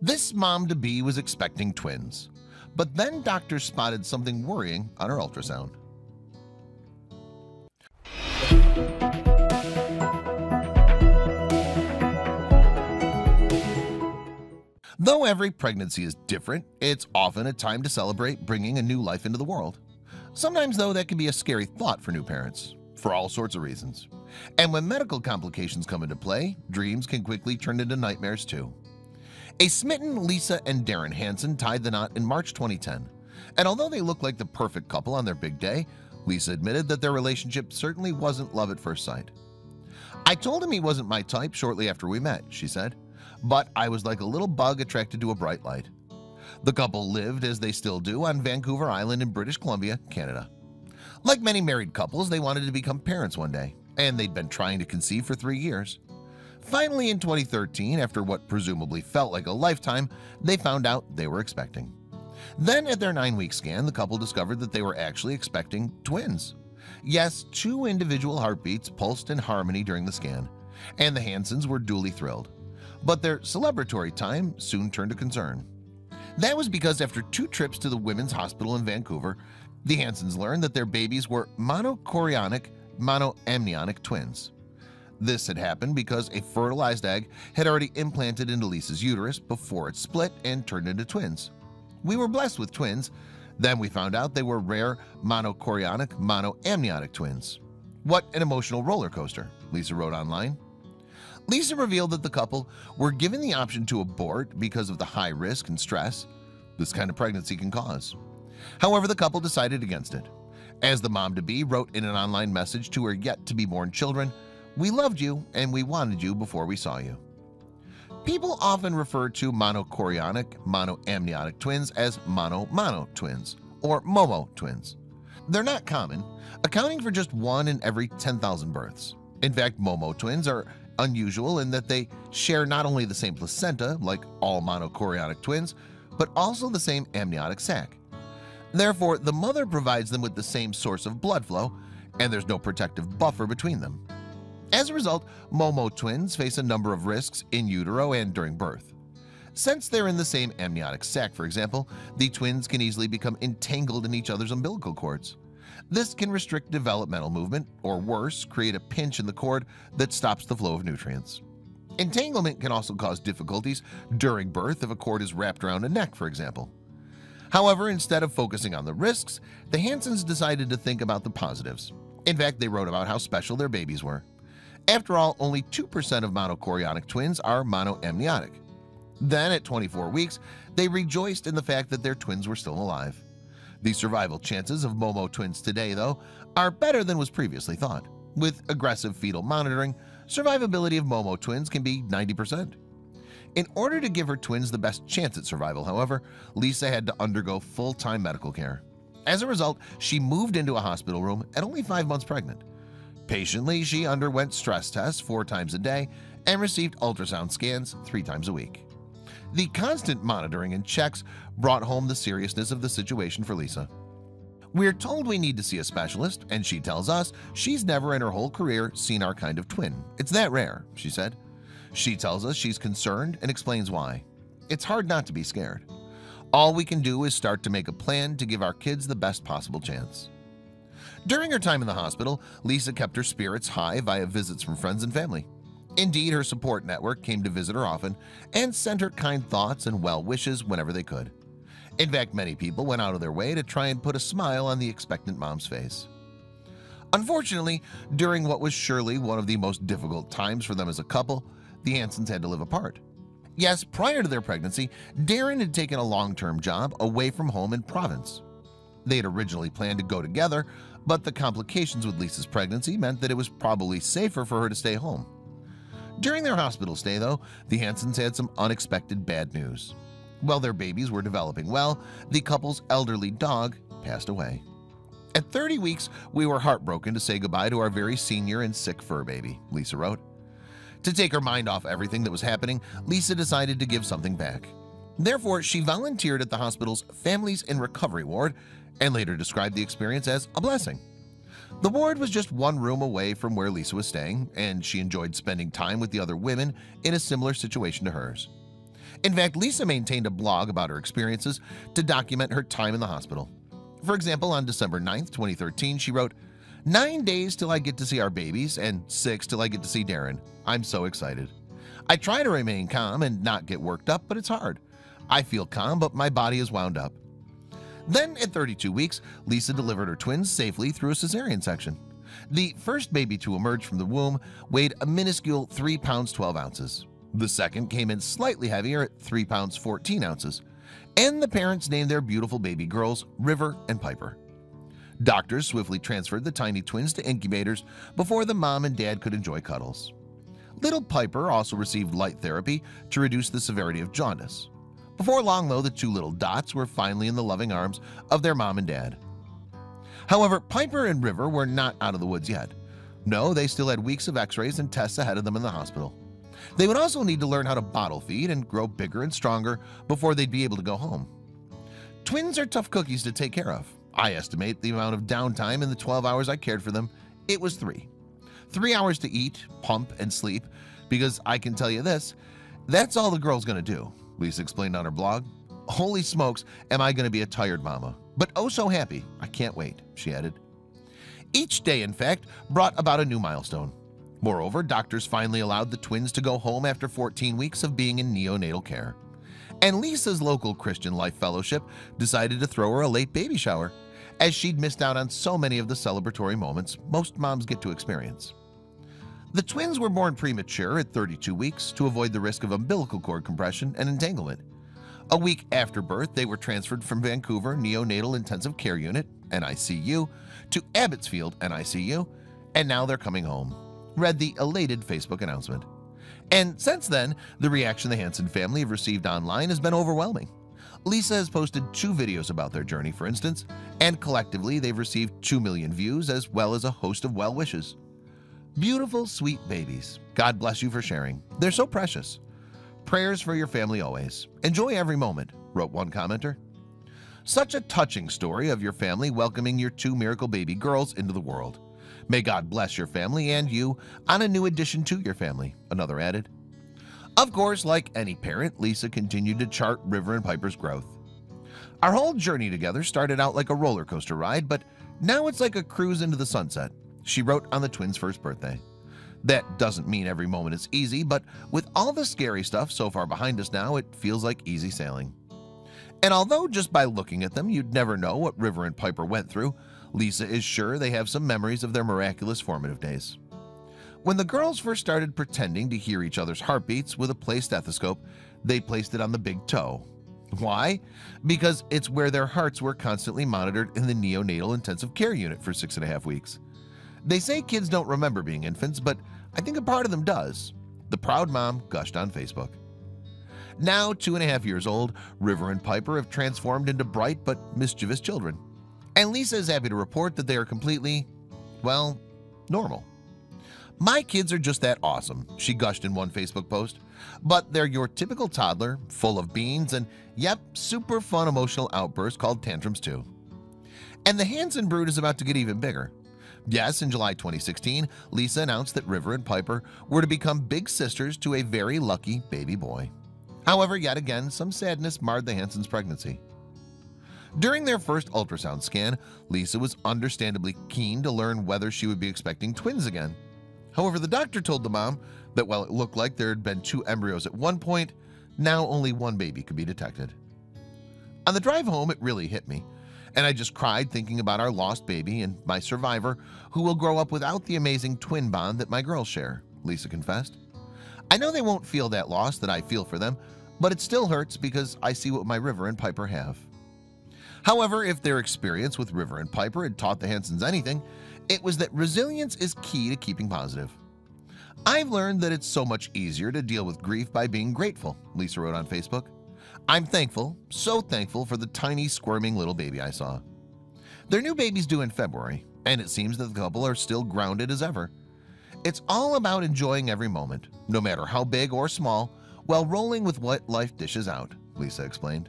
This mom-to-be was expecting twins, but then doctors spotted something worrying on her ultrasound. Though every pregnancy is different, it's often a time to celebrate bringing a new life into the world. Sometimes, though, that can be a scary thought for new parents, for all sorts of reasons. And when medical complications come into play, dreams can quickly turn into nightmares too. A smitten Lisa and Darren Hansen tied the knot in March 2010, and although they looked like the perfect couple on their big day, Lisa admitted that their relationship certainly wasn't love at first sight. "I told him he wasn't my type shortly after we met," she said, "but I was like a little bug attracted to a bright light." The couple lived, as they still do, on Vancouver Island in British Columbia, Canada. Like many married couples, they wanted to become parents one day, and they'd been trying to conceive for 3 years. Finally, in 2013, after what presumably felt like a lifetime, they found out they were expecting. Then at their 9-week scan, the couple discovered that they were actually expecting twins. Yes, 2 individual heartbeats pulsed in harmony during the scan, and the Hansens were duly thrilled. But their celebratory time soon turned to concern. That was because after 2 trips to the Women's Hospital in Vancouver, the Hansens learned that their babies were monochorionic monoamnionic twins. This had happened because a fertilized egg had already implanted into Lisa's uterus before it split and turned into twins. "We were blessed with twins. Then we found out they were rare monochorionic monoamniotic twins. What an emotional roller coaster," Lisa wrote online. Lisa revealed that the couple were given the option to abort because of the high risk and stress this kind of pregnancy can cause. However, the couple decided against it. As the mom-to-be wrote in an online message to her yet-to-be-born children, "We loved you and we wanted you before we saw you." People often refer to monochorionic monoamniotic twins as mono-mono twins or momo twins. They're not common, accounting for just 1 in every 10,000 births. In fact, momo twins are unusual in that they share not only the same placenta, like all monochorionic twins, but also the same amniotic sac. Therefore, the mother provides them with the same source of blood flow, and there's no protective buffer between them. As a result, momo twins face a number of risks in utero and during birth. Since they're in the same amniotic sac, for example, the twins can easily become entangled in each other's umbilical cords. This can restrict developmental movement, or worse, create a pinch in the cord that stops the flow of nutrients. Entanglement can also cause difficulties during birth if a cord is wrapped around a neck, for example. However, instead of focusing on the risks, the Hansens decided to think about the positives. In fact, they wrote about how special their babies were. After all, only 2% of monochorionic twins are monoamniotic. Then, at 24 weeks, they rejoiced in the fact that their twins were still alive. The survival chances of momo twins today, though, are better than was previously thought. With aggressive fetal monitoring, survivability of momo twins can be 90%. In order to give her twins the best chance at survival, however, Lisa had to undergo full-time medical care. As a result, she moved into a hospital room at only 5 months pregnant. Patiently, she underwent stress tests 4 times a day and received ultrasound scans 3 times a week. The constant monitoring and checks brought home the seriousness of the situation for Lisa. "We're told we need to see a specialist, and she tells us she's never in her whole career seen our kind of twin. It's that rare," she said. She tells us she's concerned and explains why. "It's hard not to be scared. All we can do is start to make a plan to give our kids the best possible chance." During her time in the hospital, Lisa kept her spirits high via visits from friends and family. Indeed, her support network came to visit her often and sent her kind thoughts and well wishes whenever they could. In fact, many people went out of their way to try and put a smile on the expectant mom's face. Unfortunately, during what was surely one of the most difficult times for them as a couple, the Hansens had to live apart. Yes, prior to their pregnancy, Darren had taken a long-term job away from home in Province. They had originally planned to go together, but the complications with Lisa's pregnancy meant that it was probably safer for her to stay home. During their hospital stay, though, the Hansens had some unexpected bad news. While their babies were developing well, the couple's elderly dog passed away. "At 30 weeks, we were heartbroken to say goodbye to our very senior and sick fur baby," Lisa wrote. To take her mind off everything that was happening, Lisa decided to give something back. Therefore, she volunteered at the hospital's Families in Recovery ward and later described the experience as a blessing. The ward was just 1 room away from where Lisa was staying, and she enjoyed spending time with the other women in a similar situation to hers. In fact, Lisa maintained a blog about her experiences to document her time in the hospital. For example, on December 9th, 2013, she wrote, "9 days till I get to see our babies and 6 till I get to see Darren. I'm so excited. I try to remain calm and not get worked up, but it's hard. I feel calm, but my body is wound up." Then at 32 weeks, Lisa delivered her twins safely through a cesarean section. The first baby to emerge from the womb weighed a minuscule 3 pounds 12 ounces. The second came in slightly heavier at 3 pounds 14 ounces. And the parents named their beautiful baby girls River and Piper. Doctors swiftly transferred the tiny twins to incubators before the mom and dad could enjoy cuddles. Little Piper also received light therapy to reduce the severity of jaundice. Before long, though, the two little dots were finally in the loving arms of their mom and dad. However, Piper and River were not out of the woods yet. No, they still had weeks of x-rays and tests ahead of them in the hospital. They would also need to learn how to bottle feed and grow bigger and stronger before they'd be able to go home. Twins are tough cookies to take care of. I estimate the amount of downtime in the 12 hours I cared for them. It was 3. 3 hours to eat, pump, and sleep, because I can tell you this, that's all the girl's gonna do, Lisa explained on her blog. "Holy smokes, am I gonna be a tired mama, but oh so happy. I can't wait," she added. Each day, in fact, brought about a new milestone. Moreover, doctors finally allowed the twins to go home after 14 weeks of being in neonatal care. And Lisa's local Christian Life Fellowship decided to throw her a late baby shower, as she'd missed out on so many of the celebratory moments most moms get to experience. The twins were born premature at 32 weeks to avoid the risk of umbilical cord compression and entanglement. A week after birth, they were transferred from Vancouver Neonatal Intensive Care Unit, NICU, to Abbotsfield NICU, and now they're coming home, read the elated Facebook announcement. And since then, the reaction the Hansen family have received online has been overwhelming. Lisa has posted 2 videos about their journey, for instance, and collectively they've received 2 million views as well as a host of well wishes. "Beautiful, sweet babies. God bless you for sharing. They're so precious. Prayers for your family always. Enjoy every moment," wrote one commenter. "Such a touching story of your family welcoming your 2 miracle baby girls into the world. May God bless your family and you on a new addition to your family," another added. Of course, like any parent, Lisa continued to chart River and Piper's growth. "Our whole journey together started out like a roller coaster ride, but now it's like a cruise into the sunset," she wrote on the twins' first birthday. "That doesn't mean every moment is easy, but with all the scary stuff so far behind us now, it feels like easy sailing." And although just by looking at them you'd never know what River and Piper went through, Lisa is sure they have some memories of their miraculous formative days. When the girls first started pretending to hear each other's heartbeats with a play stethoscope, they placed it on the big toe. Why? Because it's where their hearts were constantly monitored in the neonatal intensive care unit for 6.5 weeks. They say kids don't remember being infants, but I think a part of them does. The proud mom gushed on Facebook. Now 2.5 years old, River and Piper have transformed into bright but mischievous children. And Lisa is happy to report that they are completely, well, normal. "My kids are just that awesome," she gushed in one Facebook post. "But they're your typical toddler, full of beans and, yep, super fun emotional outbursts called tantrums too." And the Hansen brood is about to get even bigger. Yes, in July 2016, Lisa announced that River and Piper were to become big sisters to a very lucky baby boy. However, yet again, some sadness marred the Hansens' pregnancy. During their first ultrasound scan, Lisa was understandably keen to learn whether she would be expecting twins again. However, the doctor told the mom that while it looked like there had been 2 embryos at one point, now only 1 baby could be detected. On the drive home, it really hit me, and I just cried thinking about our lost baby and my survivor, who will grow up without the amazing twin bond that my girls share, Lisa confessed. "I know they won't feel that loss that I feel for them, but it still hurts because I see what my River and Piper have." However, if their experience with River and Piper had taught the Hansens anything, it was that resilience is key to keeping positive. "I've learned that it's so much easier to deal with grief by being grateful," Lisa wrote on Facebook. "I'm thankful, so thankful for the tiny squirming little baby I saw." Their new baby's due in February, and it seems that the couple are still grounded as ever. "It's all about enjoying every moment, no matter how big or small, while rolling with what life dishes out," Lisa explained.